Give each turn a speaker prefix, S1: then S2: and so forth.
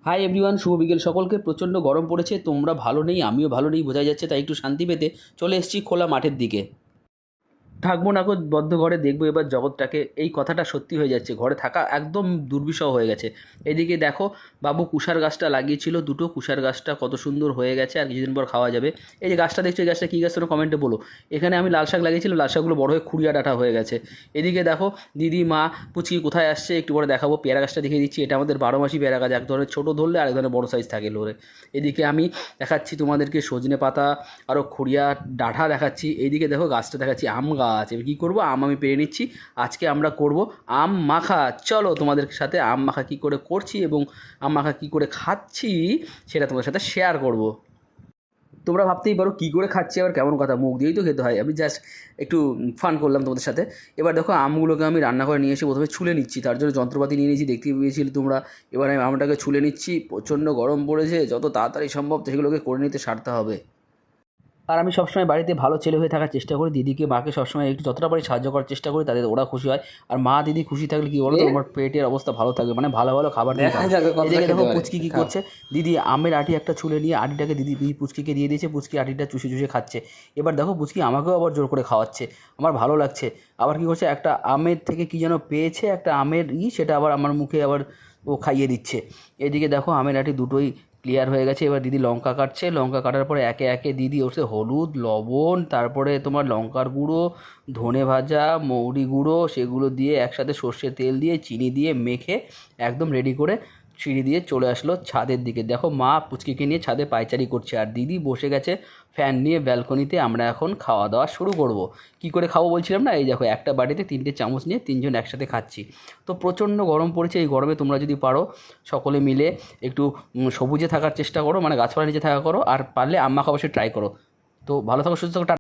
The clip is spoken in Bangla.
S1: হাই এভরিওয়ান, শুভ বিকেল সকলকে। প্রচণ্ড গরম পড়েছে, তোমরা ভালো নেই, আমিও ভালো নেই বোঝাই যাচ্ছে। তাই একটু শান্তি পেতে চলে এসেছি খোলা মাঠের দিকে। থাকবো না গো বদ্ধ ঘরে, দেখবো এবার জগৎটাকে। এই কথাটা সত্যি হয়ে যাচ্ছে, ঘরে থাকা একদম দুর্বিষহ হয়ে গেছে। এদিকে দেখো, বাবু কুশার গাছটা লাগিয়েছিল, দুটো কুশার গাছটা কত সুন্দর হয়ে গেছে, আর কিছুদিন পর খাওয়া যাবে। এই যে গাছটা দেখছো, এই গাছটা কী গাছ তোমরা কমেন্টে বলো। এখানে আমি লাল শাক লাগিয়েছিলাম, লাল শাকগুলো বড় হয়ে খুঁড়িয়া ডাঁটা হয়ে গেছে। এদিকে দেখো, দিদি মা পুচকি কোথায় আসছে একটু পরে দেখাবো। পেয়ারা গাছটা দেখিয়ে দিচ্ছি, এটা আমাদের 12 মাসি পেয়ারা গাছ, এক ধরনের ছোটো ধরলে আরেক ধরনের বড়ো সাইজ থাকে লোরে। এদিকে আমি দেখাচ্ছি তোমাদেরকে সজনে পাতা, আরও খুঁড়িয়া ডাঁটা দেখাচ্ছি। এইদিকে দেখো গাছটা দেখাচ্ছি আম গাছ। এবার কী করবো, আম আমি পেরে নিচ্ছি। আজকে আমরা করব আম মাখা। চলো তোমাদের সাথে আম মাখা কী করে করছি এবং আম মাখা কী করে খাচ্ছি সেটা তোমাদের সাথে শেয়ার করব। তোমরা ভাবতেই পারো কী করে খাচ্ছি, আবার কেমন কথা, মুখ দিয়েই তো খেতে হয়। আমি জাস্ট একটু ফান করলাম তোমাদের সাথে। এবার দেখো আমগুলোকে আমি রান্না করে নিয়ে এসে প্রথমে ছুলে নিচ্ছি, তার জন্য যন্ত্রপাতি নিয়ে নিয়েছি, দেখতে পেয়েছিলে তোমরা। এবার আমি আমটাকে ছুলে নিচ্ছি। প্রচণ্ড গরম পড়েছে, যত তাড়াতাড়ি সম্ভব সেগুলোকে করে নিতে সারতে হবে। আর আমি সবসময় বাড়িতে ভালো ছেলে হয়ে থাকার চেষ্টা করি, দিদিকে মাকে সবসময় একটু যতটা পারি সাহায্য করার চেষ্টা করি, তাদের ওরা খুশি হয়। আর মা দিদি খুশি থাকলে কি বলো তো, আমার পেটের অবস্থা ভালো থাকবে, মানে ভালো ভালো খাবার দিয়ে এদিকে দেখো পুচকি কী করছে, দিদি আমের আটি একটা ছুলে নিয়ে আটিটাকে দিদি পুচকিকে দিয়ে দিয়েছে, পুচকি আটিটা চুষে চুষে খাচ্ছে। এবার দেখো পুচকি আমাকেও আবার জোর করে খাওয়াচ্ছে, আমার ভালো লাগছে। আবার কী করছে, একটা আমের থেকে কী যেন পেয়েছে, একটা আমের সেটা আবার আমার মুখে আবার ও খাইয়ে দিচ্ছে। এদিকে দেখো আমের আটি দুটোই ক্লিয়ার হয়ে গেছে। এবার দিদি লঙ্কা কাটছে, লঙ্কা কাটার পরে একে একে দিদি ওতে হলুদ, লবণ, তারপরে তোমার লঙ্কার গুঁড়ো, ধনে ভাজা, মৌরি গুঁড়ো, সেগুলো দিয়ে একসাথে সর্ষের তেল দিয়ে চিনি দিয়ে মেখে একদম রেডি করে সিঁড়ি দিয়ে চলে আসলো ছাদের দিকে। দেখো মা পুচকিকে নিয়ে ছাদে পায়চারি করছে, আর দিদি বসে গেছে ফ্যান নিয়ে ব্যালকনিতে। আমরা এখন খাওয়া দাওয়া শুরু করব। কি করে খাবো বলছিলাম না, এই দেখো একটা বাটিতে 3টে চামচ নিয়ে 3জন একসাথে খাচ্ছি। তো প্রচণ্ড গরম পড়েছে, এই গরমে তোমরা যদি পারো সকলে মিলে একটু সবুজে থাকার চেষ্টা করো, মানে গাছপালা নিচে থাকা করো, আর পারলে আম মাখা অবশ্যই ট্রাই করো। তো ভালো থাকো, সুস্থ থাকো।